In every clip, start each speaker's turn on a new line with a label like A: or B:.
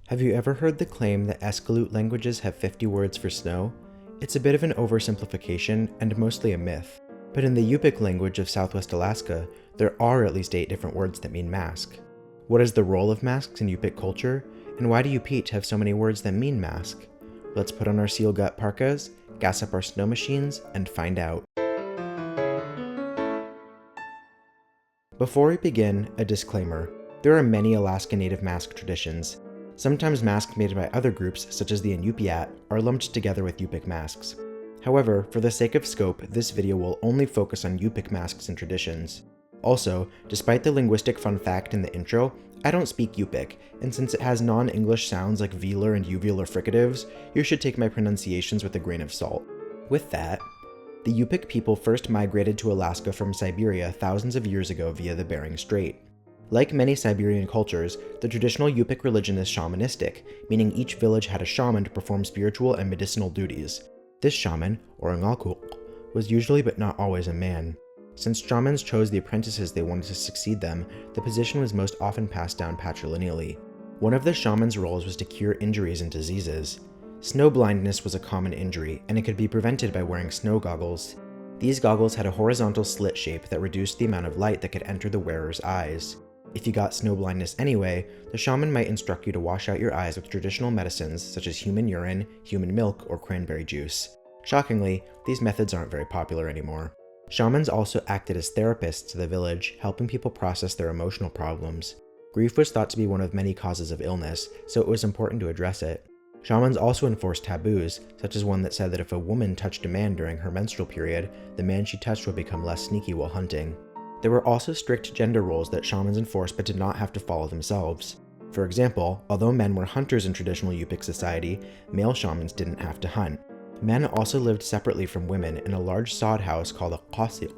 A: Have you ever heard the claim that Escalute languages have 50 words for snow? It's a bit of an oversimplification and mostly a myth, but in the Yupik language of Southwest Alaska, there are at least 8 different words that mean mask. What is the role of masks in Yupik culture, and why do Yupik have so many words that mean mask? Let's put on our seal gut parkas, gas up our snow machines, and find out. Before we begin, a disclaimer. There are many Alaska Native mask traditions. Sometimes masks made by other groups, such as the Inupiat, are lumped together with Yupik masks. However, for the sake of scope, this video will only focus on Yupik masks and traditions. Also, despite the linguistic fun fact in the intro, I don't speak Yupik, and since it has non-English sounds like velar and uvular fricatives, you should take my pronunciations with a grain of salt. With that, the Yupik people first migrated to Alaska from Siberia thousands of years ago via the Bering Strait. Like many Siberian cultures, the traditional Yupik religion is shamanistic, meaning each village had a shaman to perform spiritual and medicinal duties. This shaman, or Ngalkuk, was usually but not always a man. Since shamans chose the apprentices they wanted to succeed them, the position was most often passed down patrilineally. One of the shaman's roles was to cure injuries and diseases. Snow blindness was a common injury, and it could be prevented by wearing snow goggles. These goggles had a horizontal slit shape that reduced the amount of light that could enter the wearer's eyes. If you got snow blindness anyway, the shaman might instruct you to wash out your eyes with traditional medicines such as human urine, human milk, or cranberry juice. Shockingly, these methods aren't very popular anymore. Shamans also acted as therapists to the village, helping people process their emotional problems. Grief was thought to be one of many causes of illness, so it was important to address it. Shamans also enforced taboos, such as one that said that if a woman touched a man during her menstrual period, the man she touched would become less sneaky while hunting. There were also strict gender roles that shamans enforced but did not have to follow themselves. For example, although men were hunters in traditional Yupik society, male shamans didn't have to hunt. Men also lived separately from women in a large sod house called a qasil.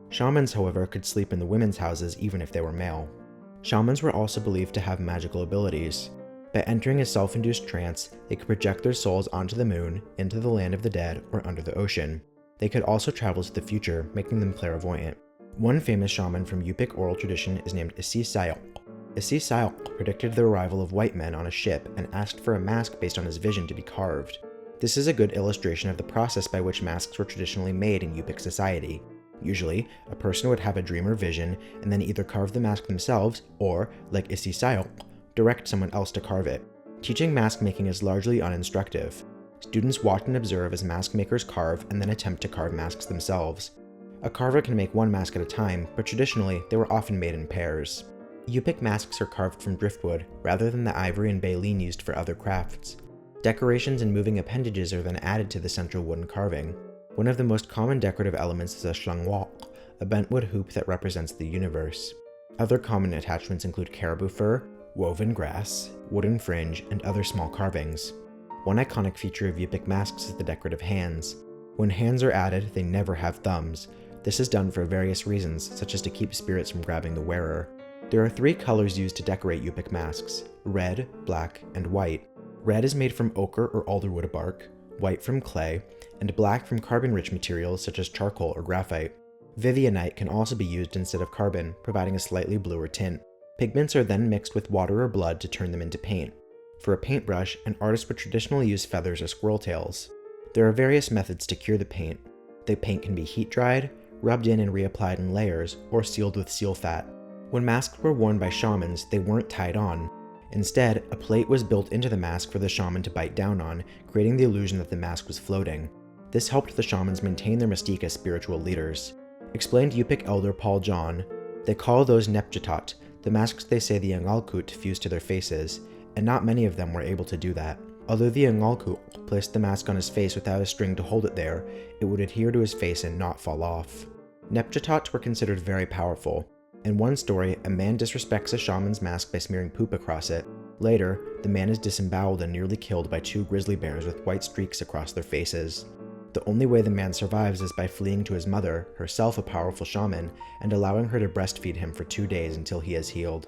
A: Shamans, however, could sleep in the women's houses even if they were male. Shamans were also believed to have magical abilities. By entering a self-induced trance, they could project their souls onto the moon, into the land of the dead, or under the ocean. They could also travel to the future, making them clairvoyant. One famous shaman from Yupik oral tradition is named Isi Sayok. Isi Sayok predicted the arrival of white men on a ship and asked for a mask based on his vision to be carved. This is a good illustration of the process by which masks were traditionally made in Yupik society. Usually, a person would have a dream or vision and then either carve the mask themselves or, like Isi Sayok, direct someone else to carve it. Teaching mask making is largely uninstructive. Students watch and observe as mask makers carve and then attempt to carve masks themselves. A carver can make one mask at a time, but traditionally, they were often made in pairs. Yupik masks are carved from driftwood, rather than the ivory and baleen used for other crafts. Decorations and moving appendages are then added to the central wooden carving. One of the most common decorative elements is a shlangwok, a bentwood hoop that represents the universe. Other common attachments include caribou fur, woven grass, wooden fringe, and other small carvings. One iconic feature of Yupik masks is the decorative hands. When hands are added, they never have thumbs. This is done for various reasons, such as to keep spirits from grabbing the wearer. There are 3 colors used to decorate Yupik masks: red, black, and white. Red is made from ochre or alderwood bark, white from clay, and black from carbon-rich materials such as charcoal or graphite. Vivianite can also be used instead of carbon, providing a slightly bluer tint. Pigments are then mixed with water or blood to turn them into paint. For a paintbrush, an artist would traditionally use feathers or squirrel tails. There are various methods to cure the paint. The paint can be heat-dried, rubbed in and reapplied in layers, or sealed with seal fat. When masks were worn by shamans, they weren't tied on. Instead, a plate was built into the mask for the shaman to bite down on, creating the illusion that the mask was floating. This helped the shamans maintain their mystique as spiritual leaders. Explained Yupik elder Paul John, "They call those nepjatot, the masks they say the Ngalkut fused to their faces, and not many of them were able to do that. Although the Ngalkut placed the mask on his face without a string to hold it there, it would adhere to his face and not fall off." Nepjatots were considered very powerful. In one story, a man disrespects a shaman's mask by smearing poop across it. Later, the man is disemboweled and nearly killed by 2 grizzly bears with white streaks across their faces. The only way the man survives is by fleeing to his mother, herself a powerful shaman, and allowing her to breastfeed him for 2 days until he is healed.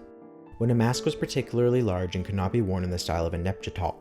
A: When a mask was particularly large and could not be worn in the style of a nepjatot,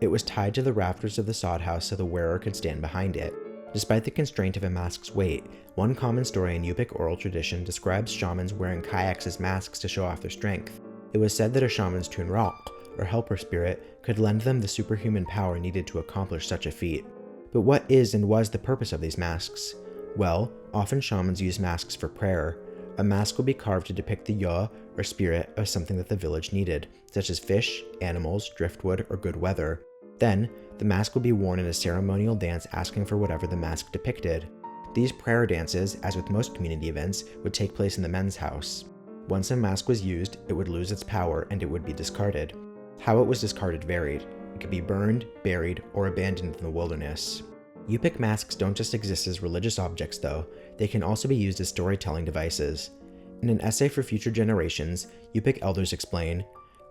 A: it was tied to the rafters of the sod house so the wearer could stand behind it. Despite the constraint of a mask's weight, one common story in Yupik oral tradition describes shamans wearing kayaks as masks to show off their strength. It was said that a shaman's tunraq, or helper spirit could lend them the superhuman power needed to accomplish such a feat. But what is and was the purpose of these masks? Well, often shamans use masks for prayer. A mask will be carved to depict the ya, or spirit, of something that the village needed, such as fish, animals, driftwood, or good weather. Then, the mask will be worn in a ceremonial dance asking for whatever the mask depicted. These prayer dances, as with most community events, would take place in the men's house. Once a mask was used, it would lose its power and it would be discarded. How it was discarded varied. It could be burned, buried, or abandoned in the wilderness. Yupik masks don't just exist as religious objects though, they can also be used as storytelling devices. In an essay for future generations, Yupik elders explain,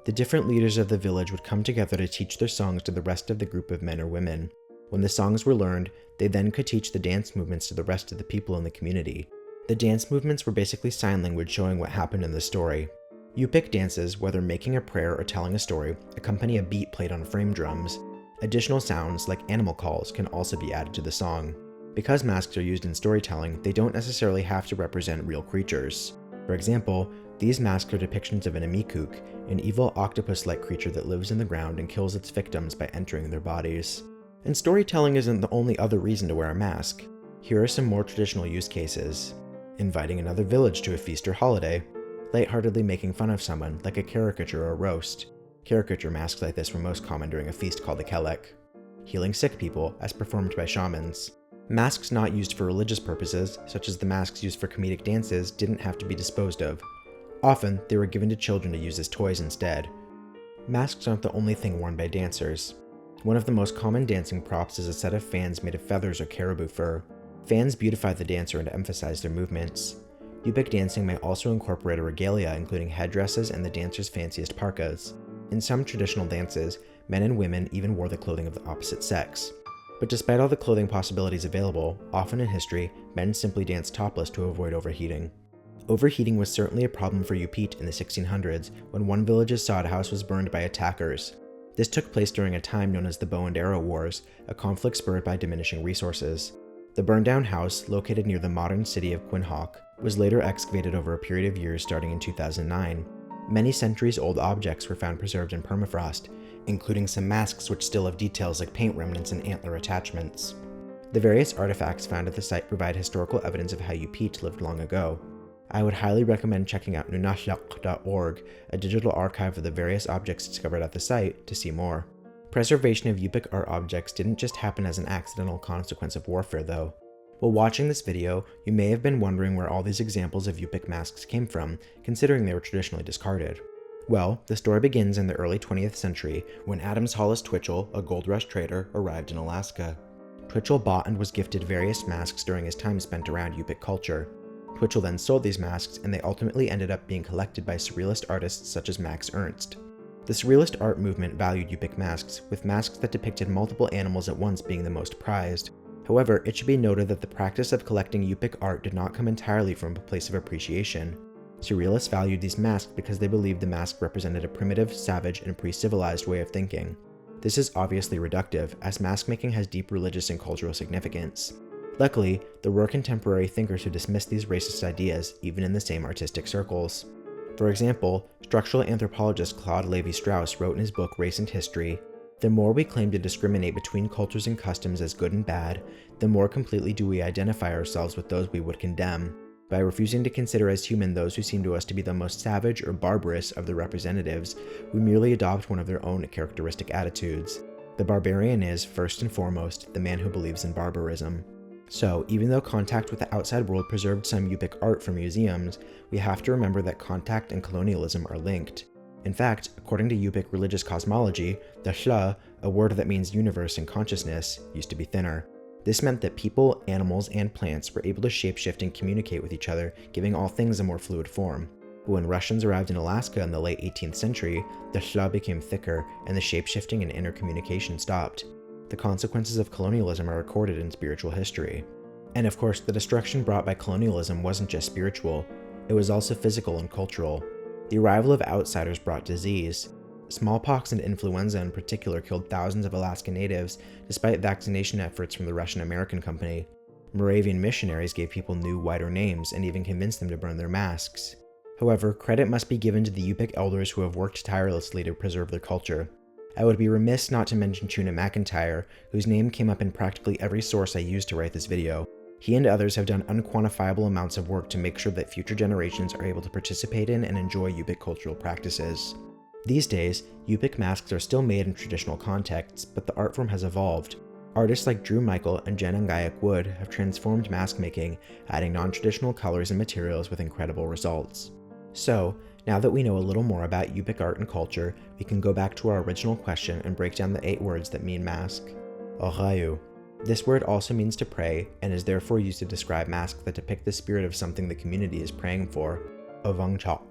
A: the different leaders of the village would come together to teach their songs to the rest of the group of men or women. When the songs were learned, they then could teach the dance movements to the rest of the people in the community. The dance movements were basically sign language showing what happened in the story. Yupik dances, whether making a prayer or telling a story, accompany a beat played on frame drums. Additional sounds, like animal calls, can also be added to the song. Because masks are used in storytelling, they don't necessarily have to represent real creatures. For example, these masks are depictions of an amikuk, an evil octopus-like creature that lives in the ground and kills its victims by entering their bodies. And storytelling isn't the only other reason to wear a mask. Here are some more traditional use cases. Inviting another village to a feast or holiday. Lightheartedly making fun of someone, like a caricature or roast. Caricature masks like this were most common during a feast called the Kelek. Healing sick people, as performed by shamans. Masks not used for religious purposes, such as the masks used for comedic dances, didn't have to be disposed of. Often, they were given to children to use as toys instead. Masks aren't the only thing worn by dancers. One of the most common dancing props is a set of fans made of feathers or caribou fur. Fans beautify the dancer and emphasize their movements. Yupik dancing may also incorporate a regalia including headdresses and the dancer's fanciest parkas. In some traditional dances, men and women even wore the clothing of the opposite sex. But despite all the clothing possibilities available, often in history, men simply danced topless to avoid overheating. Overheating was certainly a problem for Yupik in the 1600s when one village's sod house was burned by attackers. This took place during a time known as the Bow and Arrow Wars, a conflict spurred by diminishing resources. The burned-down house, located near the modern city of Quinhagh, was later excavated over a period of years starting in 2009. Many centuries-old objects were found preserved in permafrost, including some masks which still have details like paint remnants and antler attachments. The various artifacts found at the site provide historical evidence of how Yupik lived long ago. I would highly recommend checking out nunashyak.org, a digital archive of the various objects discovered at the site, to see more. Preservation of Yupik art objects didn't just happen as an accidental consequence of warfare though. While watching this video, you may have been wondering where all these examples of Yupik masks came from, considering they were traditionally discarded. Well, the story begins in the early 20th century when Adams Hollis Twitchell, a gold rush trader, arrived in Alaska. Twitchell bought and was gifted various masks during his time spent around Yupik culture. Twitchell then sold these masks, and they ultimately ended up being collected by surrealist artists such as Max Ernst. The surrealist art movement valued Yupik masks, with masks that depicted multiple animals at once being the most prized. However, it should be noted that the practice of collecting Yupik art did not come entirely from a place of appreciation. Surrealists valued these masks because they believed the mask represented a primitive, savage, and pre-civilized way of thinking. This is obviously reductive, as mask making has deep religious and cultural significance. Luckily, there were contemporary thinkers who dismissed these racist ideas, even in the same artistic circles. For example, structural anthropologist Claude Lévi-Strauss wrote in his book Race and History, "The more we claim to discriminate between cultures and customs as good and bad, the more completely do we identify ourselves with those we would condemn. By refusing to consider as human those who seem to us to be the most savage or barbarous of the representatives, we merely adopt one of their own characteristic attitudes. The barbarian is, first and foremost, the man who believes in barbarism." So, even though contact with the outside world preserved some Yupik art from museums, we have to remember that contact and colonialism are linked. In fact, according to Yupik religious cosmology, the Shla, a word that means universe and consciousness, used to be thinner. This meant that people, animals, and plants were able to shapeshift and communicate with each other, giving all things a more fluid form. But when Russians arrived in Alaska in the late 18th century, the Shla became thicker, and the shapeshifting and intercommunication stopped. The consequences of colonialism are recorded in spiritual history. And of course, the destruction brought by colonialism wasn't just spiritual, it was also physical and cultural. The arrival of outsiders brought disease. Smallpox and influenza in particular killed thousands of Alaska natives, despite vaccination efforts from the Russian-American company. Moravian missionaries gave people new, wider names and even convinced them to burn their masks. However, credit must be given to the Yupik elders who have worked tirelessly to preserve their culture. I would be remiss not to mention Chuna McIntyre, whose name came up in practically every source I used to write this video. He and others have done unquantifiable amounts of work to make sure that future generations are able to participate in and enjoy Yupik cultural practices. These days, Yupik masks are still made in traditional contexts, but the art form has evolved. Artists like Drew Michael and Jen Ngayak Wood have transformed mask making, adding non-traditional colors and materials with incredible results. So, now that we know a little more about Yupik art and culture, we can go back to our original question and break down the 8 words that mean mask. Orayu. This word also means to pray, and is therefore used to describe masks that depict the spirit of something the community is praying for. Avangchok.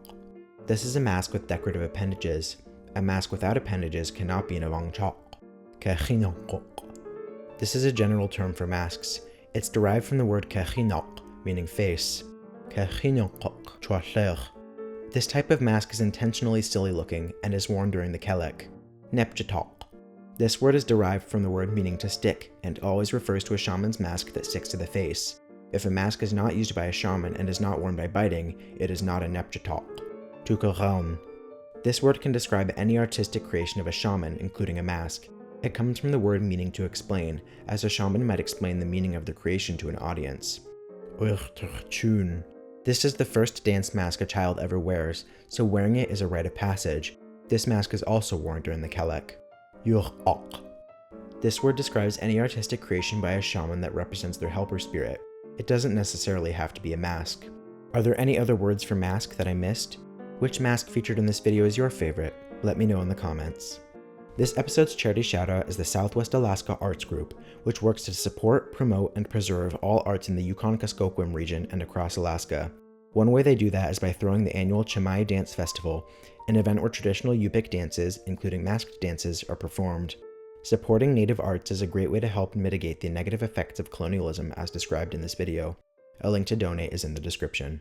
A: This is a mask with decorative appendages. A mask without appendages cannot be an avangchok. Kechinokok. This is a general term for masks. It's derived from the word kechinok, meaning face. Kechinokok chwaler. This type of mask is intentionally silly looking and is worn during the kelek. Nepjatok. This word is derived from the word meaning to stick and always refers to a shaman's mask that sticks to the face. If a mask is not used by a shaman and is not worn by biting, it is not a nepjatok. Tukaran. This word can describe any artistic creation of a shaman, including a mask. It comes from the word meaning to explain, as a shaman might explain the meaning of the creation to an audience. Urturchun. This is the first dance mask a child ever wears, so wearing it is a rite of passage. This mask is also worn during the kelek. Yur'ok. This word describes any artistic creation by a shaman that represents their helper spirit. It doesn't necessarily have to be a mask. Are there any other words for mask that I missed? Which mask featured in this video is your favorite? Let me know in the comments. This episode's charity shoutout is the Southwest Alaska Arts Group, which works to support, promote, and preserve all arts in the Yukon-Kuskokwim region and across Alaska. One way they do that is by throwing the annual Chamai Dance Festival, an event where traditional Yupik dances, including masked dances, are performed. Supporting native arts is a great way to help mitigate the negative effects of colonialism as described in this video. A link to donate is in the description.